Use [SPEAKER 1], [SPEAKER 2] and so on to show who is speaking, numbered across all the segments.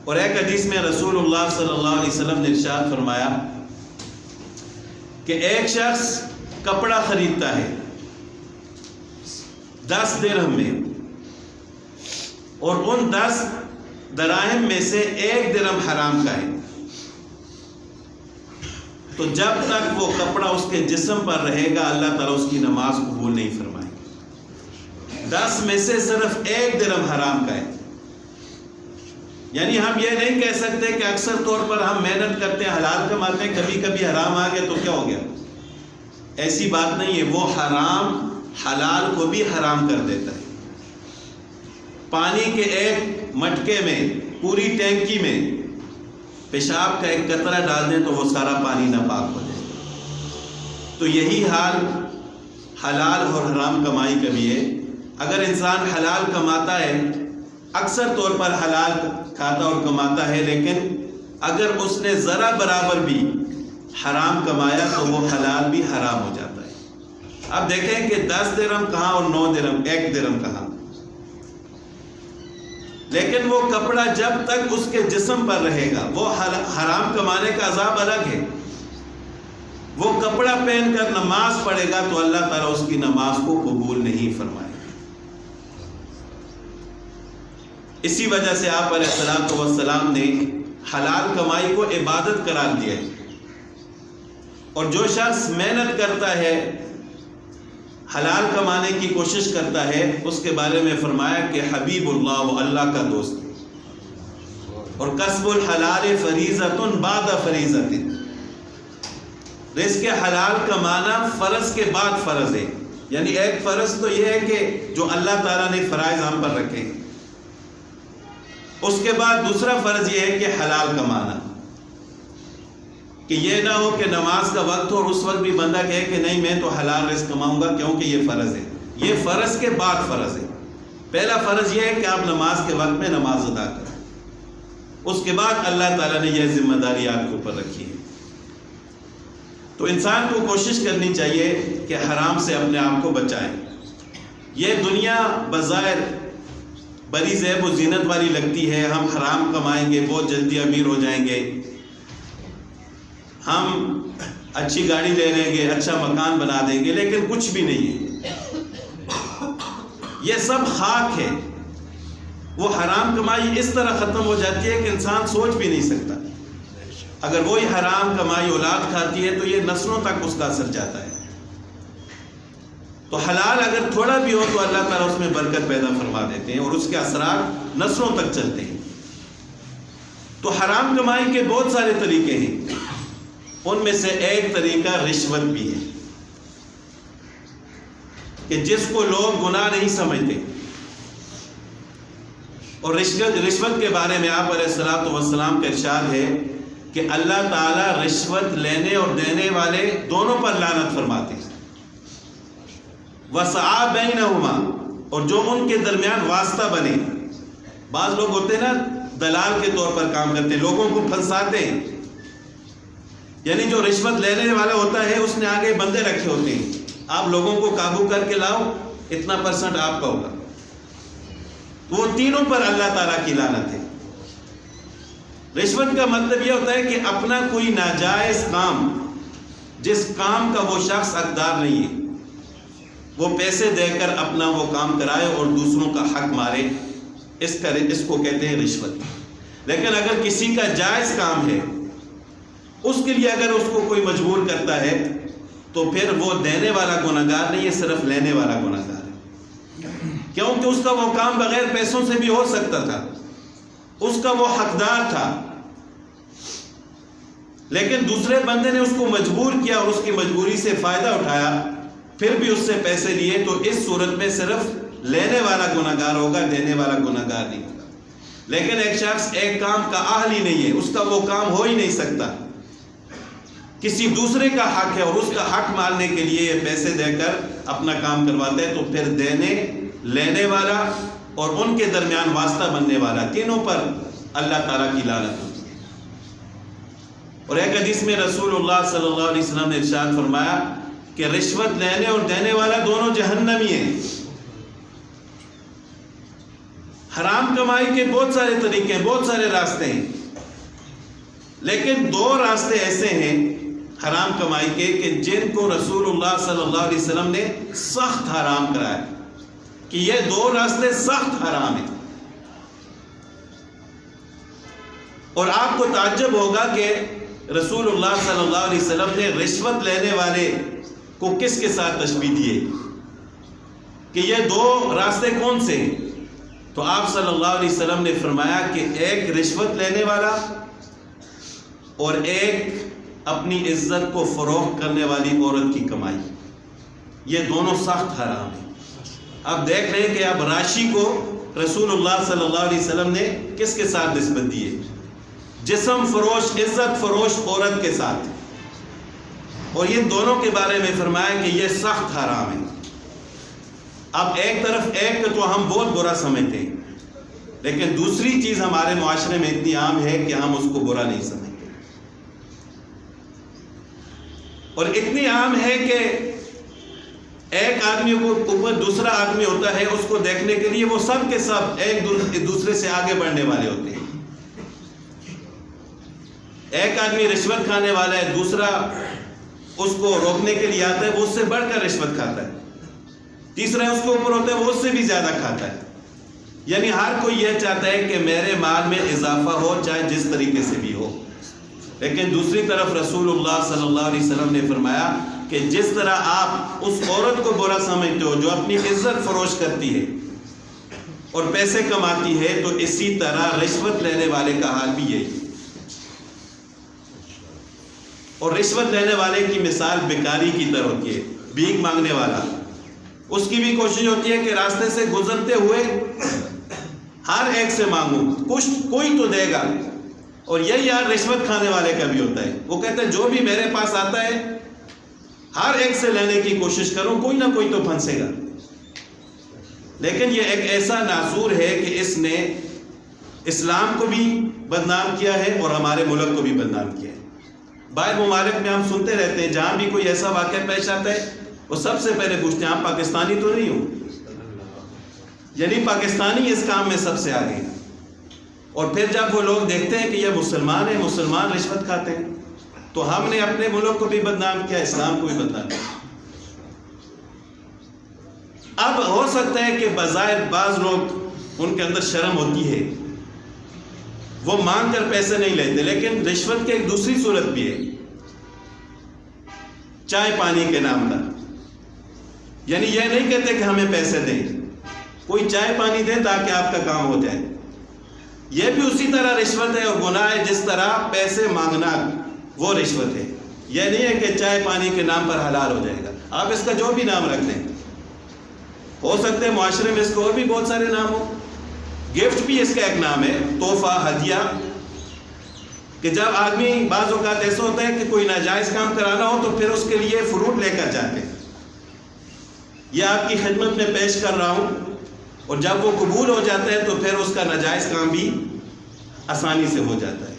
[SPEAKER 1] اور ایک حدیث میں رسول اللہ صلی اللہ علیہ وسلم نے ارشاد فرمایا کہ ایک شخص کپڑا خریدتا ہے 10 درہم میں، اور ان 10 دراہم میں سے 1 درہم حرام کا ہے، تو جب تک وہ کپڑا اس کے جسم پر رہے گا اللہ تعالیٰ اس کی نماز قبول نہیں فرمائے گا۔ 10 میں سے صرف 1 درہم حرام کا ہے۔ یعنی ہم یہ نہیں کہہ سکتے کہ اکثر طور پر ہم محنت کرتے ہیں، حلال کماتے ہیں، کبھی کبھی حرام آ گیا تو کیا ہو گیا، ایسی بات نہیں ہے۔ وہ حرام حلال کو بھی حرام کر دیتا ہے۔ پانی کے ایک مٹکے میں، پوری ٹینکی میں پیشاب کا ایک قطرہ ڈال دیں تو وہ سارا پانی ناپاک ہو جائے گا۔ تو یہی حال حلال اور حرام کمائی کا بھی ہے۔ اگر انسان حلال کماتا ہے، اکثر طور پر حلال کھاتا اور کماتا ہے، لیکن اگر اس نے ذرا برابر بھی حرام کمایا تو وہ حلال بھی حرام ہو جاتا ہے۔ اب دیکھیں کہ 10 درہم کہاں اور 9 درہم، 1 درہم کہاں۔ لیکن وہ کپڑا جب تک اس کے جسم پر رہے گا، وہ حرام کمانے کا عذاب الگ ہے۔ وہ کپڑا پہن کر نماز پڑھے گا تو اللہ تعالیٰ اس کی نماز کو قبول نہیں فرمائے گا۔ اسی وجہ سے آپ علیہ الصلوۃ والسلام نے حلال کمائی کو عبادت قرار دیا ہے، اور جو شخص محنت کرتا ہے، حلال کمانے کی کوشش کرتا ہے، اس کے بارے میں فرمایا کہ حبیب اللہ، وہ اللہ کا دوست ہے۔ اور کسب الحلال فریضۃ بعد فریضۃ، رزق حلال کمانا فرض کے بعد فرض ہے۔ یعنی ایک فرض تو یہ ہے کہ جو اللہ تعالیٰ نے فرائض ہم پر رکھے، اس کے بعد دوسرا فرض یہ ہے کہ حلال کمانا، کہ یہ نہ ہو کہ نماز کا وقت ہو اور اس وقت بھی بندہ کہے کہ نہیں میں تو حلال رزق کماؤں گا کیونکہ یہ فرض ہے۔ یہ فرض کے بعد فرض ہے۔ پہلا فرض یہ ہے کہ آپ نماز کے وقت میں نماز ادا کریں، اس کے بعد اللہ تعالیٰ نے یہ ذمہ داری آپ کے اوپر رکھی ہے۔ تو انسان کو کوشش کرنی چاہیے کہ حرام سے اپنے آپ کو بچائیں۔ یہ دنیا بظاہر بڑی زیب و زینت والی لگتی ہے، ہم حرام کمائیں گے بہت جلدی امیر ہو جائیں گے، ہم اچھی گاڑی لے لیں گے، اچھا مکان بنا دیں گے، لیکن کچھ بھی نہیں ہے، یہ سب خاک ہے۔ وہ حرام کمائی اس طرح ختم ہو جاتی ہے کہ انسان سوچ بھی نہیں سکتا۔ اگر وہی حرام کمائی اولاد کھاتی ہے تو یہ نسلوں تک اس کا اثر جاتا ہے۔ تو حلال اگر تھوڑا بھی ہو تو اللہ تعالیٰ اس میں برکت پیدا فرما دیتے ہیں اور اس کے اثرات نسلوں تک چلتے ہیں۔ تو حرام کمائی کے بہت سارے طریقے ہیں، ان میں سے ایک طریقہ رشوت بھی ہے، کہ جس کو لوگ گناہ نہیں سمجھتے۔ اور رشوت کے بارے میں آپ علیہ الصلوۃ والسلام کا ارشاد ہے کہ اللہ تعالیٰ رشوت لینے اور دینے والے دونوں پر لعنت فرماتے ہیں۔ وَسَعَى بَيْنَهُمَا، اور جو ان کے درمیان واسطہ بنے۔ بعض لوگ ہوتے ہیں نا دلال کے طور پر کام کرتے ہیں، لوگوں کو پھنساتے ہیں۔ یعنی جو رشوت لینے والا ہوتا ہے اس نے آگے بندے رکھے ہوتے ہیں، آپ لوگوں کو قابو کر کے لاؤ، اتنا % آپ کا ہوگا۔ وہ تینوں پر اللہ تعالیٰ کی لعنت ہے۔ رشوت کا مطلب یہ ہوتا ہے کہ اپنا کوئی ناجائز کام، جس کام کا وہ شخص حقدار نہیں ہے، وہ پیسے دے کر اپنا وہ کام کرائے اور دوسروں کا حق مارے، اس کو کہتے ہیں رشوت۔ لیکن اگر کسی کا جائز کام ہے، اس کے لیے اگر اس کو کوئی مجبور کرتا ہے تو پھر وہ دینے والا گنہگار نہیں ہے، صرف لینے والا گنہگار ہے، کیونکہ اس کا وہ کام بغیر پیسوں سے بھی ہو سکتا تھا، اس کا وہ حقدار تھا، لیکن دوسرے بندے نے اس کو مجبور کیا اور اس کی مجبوری سے فائدہ اٹھایا، پھر بھی اس سے پیسے لیے، تو اس صورت میں صرف لینے والا گنہگار ہوگا، دینے والا گنہگار نہیں ہوگا۔ لیکن ایک شخص ایک کام کا اہل ہی نہیں ہے، اس کا وہ کام ہو ہی نہیں سکتا، کسی دوسرے کا حق ہے اور اس کا حق مارنے کے لیے یہ پیسے دے کر اپنا کام کرواتا ہے، تو پھر دینے، لینے والا اور ان کے درمیان واسطہ بننے والا، تینوں پر اللہ تعالیٰ کی لعنت ہوتی ہے۔ اور ایک حدیث میں رسول اللہ صلی اللہ علیہ وسلم نے ارشاد فرمایا کہ رشوت لینے اور دینے والا دونوں جہنمی ہیں۔ حرام کمائی کے بہت سارے طریقے ہیں، بہت سارے راستے ہیں، لیکن دو راستے ایسے ہیں حرام کمائی کے کہ جن کو رسول اللہ صلی اللہ علیہ وسلم نے سخت حرام کرایا، کہ یہ دو راستے سخت حرام ہیں۔ اور آپ کو تعجب ہوگا کہ رسول اللہ صلی اللہ علیہ وسلم نے رشوت لینے والے کو کس کے ساتھ تشبیہ دیے کہ یہ دو راستے کون سے ہیں؟ تو آپ صلی اللہ علیہ وسلم نے فرمایا کہ ایک رشوت لینے والا اور ایک اپنی عزت کو فروخت کرنے والی عورت کی کمائی، یہ دونوں سخت حرام ہیں۔ اب دیکھ رہے ہیں کہ اب راشی کو رسول اللہ صلی اللہ علیہ وسلم نے کس کے ساتھ نسبت دی ہے؟ جسم فروش، عزت فروش عورت کے ساتھ، اور یہ دونوں کے بارے میں فرمایا کہ یہ سخت حرام ہے۔ اب ایک طرف ایک تو ہم بہت برا سمجھتے ہیں، لیکن دوسری چیز ہمارے معاشرے میں اتنی عام ہے کہ ہم اس کو برا نہیں سمجھتے، اور اتنی عام ہے کہ ایک آدمی کو اوپر دوسرا آدمی ہوتا ہے، اس کو دیکھنے کے لیے وہ سب کے سب ایک دوسرے سے آگے بڑھنے والے ہوتے ہیں۔ ایک آدمی رشوت کھانے والا ہے، دوسرا اس کو روکنے کے لیے آتا ہے، وہ اس سے بڑھ کر رشوت کھاتا ہے، تیسرا اس کے اوپر ہوتا ہے، وہ اس سے بھی زیادہ کھاتا ہے۔ یعنی ہر کوئی یہ چاہتا ہے کہ میرے مال میں اضافہ ہو، چاہے جس طریقے سے بھی ہو۔ لیکن دوسری طرف رسول اللہ صلی اللہ علیہ وسلم نے فرمایا کہ جس طرح آپ اس عورت کو برا سمجھتے ہو جو اپنی عزت فروش کرتی ہے اور پیسے کماتی ہے، تو اسی طرح رشوت لینے والے کا حال بھی یہی ہے۔ اور رشوت لینے والے کی مثال بیکاری کی طرح ہوتی ہے، بھیک مانگنے والا، اس کی بھی کوشش ہوتی ہے کہ راستے سے گزرتے ہوئے ہر ایک سے مانگوں، کچھ کوئی تو دے گا۔ اور یہی یار رشوت کھانے والے کا بھی ہوتا ہے، وہ کہتا ہے جو بھی میرے پاس آتا ہے ہر ایک سے لینے کی کوشش کروں، کوئی نہ کوئی تو پھنسے گا۔ لیکن یہ ایک ایسا ناصور ہے کہ اس نے اسلام کو بھی بدنام کیا ہے اور ہمارے ملک کو بھی بدنام کیا ہے۔ باہر ممالک میں ہم سنتے رہتے ہیں، جہاں بھی کوئی ایسا واقعہ پیش آتا ہے وہ سب سے پہلے پوچھتے ہیں آپ پاکستانی تو نہیں ہو؟ یعنی پاکستانی اس کام میں سب سے آگے ہیں۔ اور پھر جب وہ لوگ دیکھتے ہیں کہ یہ مسلمان ہیں، مسلمان رشوت کھاتے ہیں، تو ہم نے اپنے ملک کو بھی بدنام کیا، اسلام کو بھی بدنام کیا۔ اب ہو سکتا ہے کہ بظاہر بعض لوگ ان کے اندر شرم ہوتی ہے، وہ مانگ کر پیسے نہیں لیتے، لیکن رشوت کی ایک دوسری صورت بھی ہے، چائے پانی کے نام پر۔ یعنی یہ نہیں کہتے کہ ہمیں پیسے دیں، کوئی چائے پانی دے تاکہ آپ کا کام ہو جائے، یہ بھی اسی طرح رشوت ہے اور گناہ ہے جس طرح پیسے مانگنا وہ رشوت ہے۔ یہ نہیں ہے کہ چائے پانی کے نام پر حلال ہو جائے گا، آپ اس کا جو بھی نام رکھ دیں، ہو سکتے ہیں معاشرے میں اس کو اور بھی بہت سارے نام ہو۔ گفٹ بھی اس کا ایک نام ہے، تحفہ، ہدیہ، کہ جب آدمی بعض اوقات ایسا ہوتا ہے کہ کوئی ناجائز کام کرانا ہو تو پھر اس کے لیے فروٹ لے کر جاتے ہیں، یہ آپ کی خدمت میں پیش کر رہا ہوں، اور جب وہ قبول ہو جاتا ہے تو پھر اس کا ناجائز کام بھی آسانی سے ہو جاتا ہے۔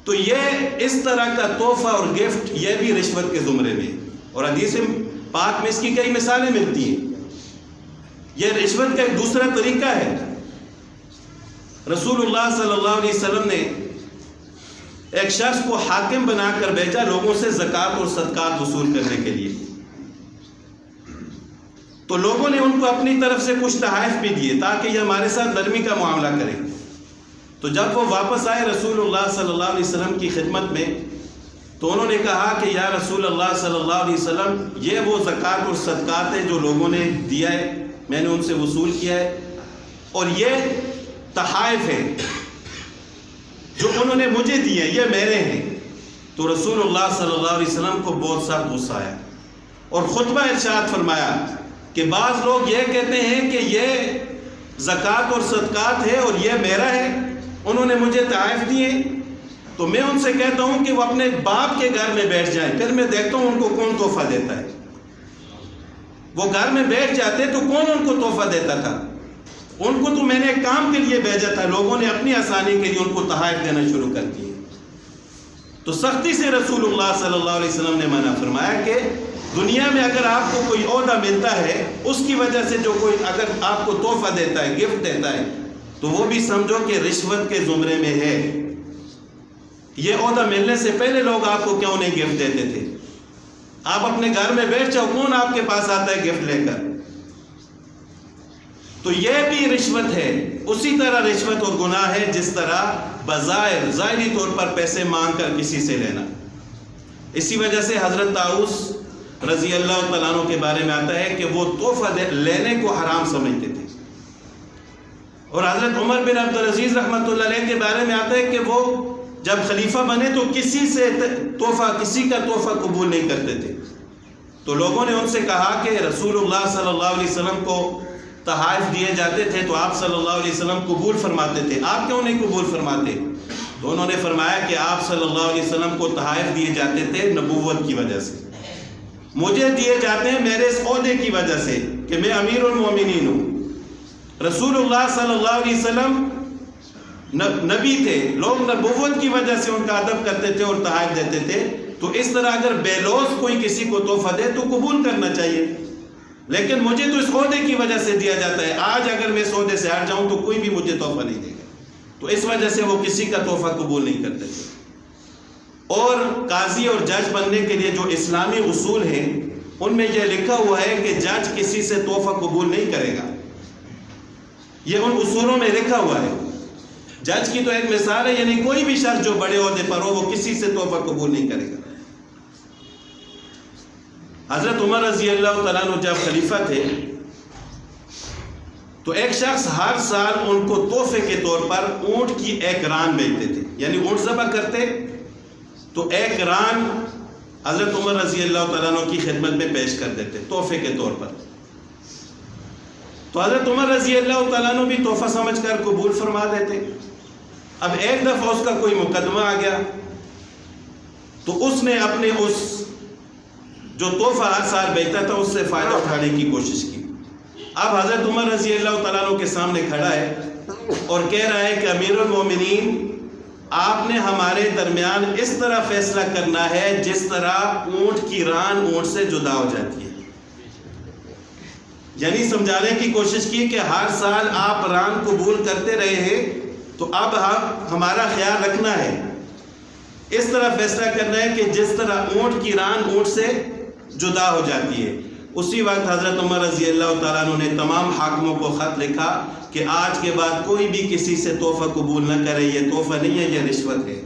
[SPEAKER 1] تو یہ اس طرح کا تحفہ اور گفٹ یہ بھی رشوت کے زمرے میں، اور حدیث پاک میں اس کی کئی مثالیں ملتی ہیں۔ یہ رشوت کا ایک دوسرا طریقہ ہے۔ رسول اللہ صلی اللہ علیہ وسلم نے ایک شخص کو حاکم بنا کر بھیجا لوگوں سے زکوٰۃ اور صدقات وصول کرنے کے لیے، تو لوگوں نے ان کو اپنی طرف سے کچھ تحائف بھی دیے تاکہ یہ ہمارے ساتھ نرمی کا معاملہ کرے۔ تو جب وہ واپس آئے رسول اللہ صلی اللہ علیہ وسلم کی خدمت میں، تو انہوں نے کہا کہ یا رسول اللہ صلی اللہ علیہ وسلم، یہ وہ زکوٰۃ اور صدقات ہے جو لوگوں نے دیا ہے، میں نے ان سے وصول کیا ہے، اور یہ تحائف ہے جو انہوں نے مجھے دیے ہیں، یہ میرے ہیں۔ تو رسول اللہ صلی اللہ علیہ وسلم کو بہت سخت غصہ آیا اور خطبہ ارشاد فرمایا کہ بعض لوگ یہ کہتے ہیں کہ یہ زکوٰۃ اور صدقات ہے اور یہ میرا ہے، انہوں نے مجھے تحائف دیے، تو میں ان سے کہتا ہوں کہ وہ اپنے باپ کے گھر میں بیٹھ جائیں، پھر میں دیکھتا ہوں ان کو کون تحفہ دیتا ہے۔ وہ گھر میں بیٹھ جاتے تو کون ان کو تحفہ دیتا تھا؟ ان کو تو میں نے ایک کام کے لیے بھیجا تھا، لوگوں نے اپنی آسانی کے لیے ان کو تحائف دینا شروع کر دیے۔ تو سختی سے رسول اللہ صلی اللہ علیہ وسلم نے منع فرمایا کہ دنیا میں اگر آپ کو کوئی عہدہ ملتا ہے، اس کی وجہ سے جو کوئی اگر آپ کو تحفہ دیتا ہے، گفٹ دیتا ہے، تو وہ بھی سمجھو کہ رشوت کے زمرے میں ہے۔ یہ عہدہ ملنے سے پہلے لوگ آپ کو کیوں نہیں گفٹ دیتے تھے؟ آپ اپنے گھر میں بیٹھ جاؤ، کون آپ کے پاس آتا ہے گفٹ لے کر؟ تو یہ بھی رشوت ہے۔ اسی طرح رشوت اور گناہ ہے جس طرح بظاہر ظاہری طور پر پیسے مانگ کر کسی سے لینا۔ اسی وجہ سے حضرت طاؤس رضی اللہ تعالیٰ عنہ کے بارے میں آتا ہے کہ وہ تحفہ لینے کو حرام سمجھتے تھے، اور حضرت عمر بن عبدالعزیز رحمۃ اللہ علیہ کے بارے میں آتا ہے کہ وہ جب خلیفہ بنے تو کسی کا تحفہ قبول نہیں کرتے تھے۔ تو لوگوں نے ان سے کہا کہ رسول اللہ صلی اللہ علیہ وسلم کو تحائف دیے جاتے تھے تو آپ صلی اللہ علیہ وسلم قبول فرماتے تھے، آپ کیوں نہیں قبول فرماتے؟ تو انہوں نے فرمایا کہ آپ صلی اللہ علیہ وسلم کو تحائف دیے جاتے تھے نبوت کی وجہ سے، مجھے دیے جاتے ہیں میرے اس عہدے کی وجہ سے کہ میں امیر المومنین ہوں۔ رسول اللہ صلی اللہ علیہ وسلم نبی تھے، لوگ نبوت کی وجہ سے ان کا ادب کرتے تھے اور تحائف دیتے تھے۔ تو اس طرح اگر بے لوث کوئی کسی کو تحفہ دے تو قبول کرنا چاہیے، لیکن مجھے تو اس عہدے کی وجہ سے دیا جاتا ہے، آج اگر میں اس عہدے سے ہٹ جاؤں تو کوئی بھی مجھے تحفہ نہیں دے گا۔ تو اس وجہ سے وہ کسی کا تحفہ قبول نہیں کرتے تھے۔ اور قاضی اور جج بننے کے لیے جو اسلامی اصول ہیں ان میں یہ لکھا ہوا ہے کہ جج کسی سے تحفہ قبول نہیں کرے گا، یہ ان اصولوں میں لکھا ہوا ہے۔ جج کی تو ایک مثال ہے، یعنی کوئی بھی شخص جو بڑے عہدے پر ہو وہ کسی سے تحفہ قبول نہیں کرے گا۔ حضرت عمر رضی اللہ تعالیٰ عنہ جب خلیفہ تھے تو ایک شخص ہر سال ان کو تحفے کے طور پر اونٹ کی ایک ران بھیجتے تھے، یعنی اونٹ ذبح کرتے تو ایک ران حضرت عمر رضی اللہ تعالیٰ عنہ کی خدمت میں پیش کر دیتے تحفے کے طور پر۔ تو حضرت عمر رضی اللہ تعالیٰ عنہ بھی تحفہ سمجھ کر قبول فرما دیتے۔ اب ایک دفعہ اس کا کوئی مقدمہ آ گیا تو اس نے اپنے اس جو تحفہ ہر سال بیچتا تھا اس سے فائدہ اٹھانے کی کوشش کی۔ اب حضرت عمر رضی اللہ تعالیٰ عنہ کے سامنے کھڑا ہے اور کہہ رہا ہے کہ امیر المومنین، آپ نے ہمارے درمیان اس طرح فیصلہ کرنا ہے جس طرح اونٹ کی ران اونٹ سے جدا ہو جاتی ہے۔ یعنی سمجھانے کی کوشش کی کہ ہر سال آپ ران قبول کرتے رہے ہیں تو اب ہمارا خیال رکھنا ہے، اس طرح فیصلہ کرنا ہے کہ جس طرح اونٹ کی ران اونٹ سے جدا ہو جاتی ہے۔ اسی وقت حضرت عمر رضی اللہ تعالیٰ عنہ نے تمام حاکموں کو خط لکھا کہ آج کے بعد کوئی بھی کسی سے تحفہ قبول نہ کرے، یہ تحفہ نہیں ہے، یہ رشوت ہے۔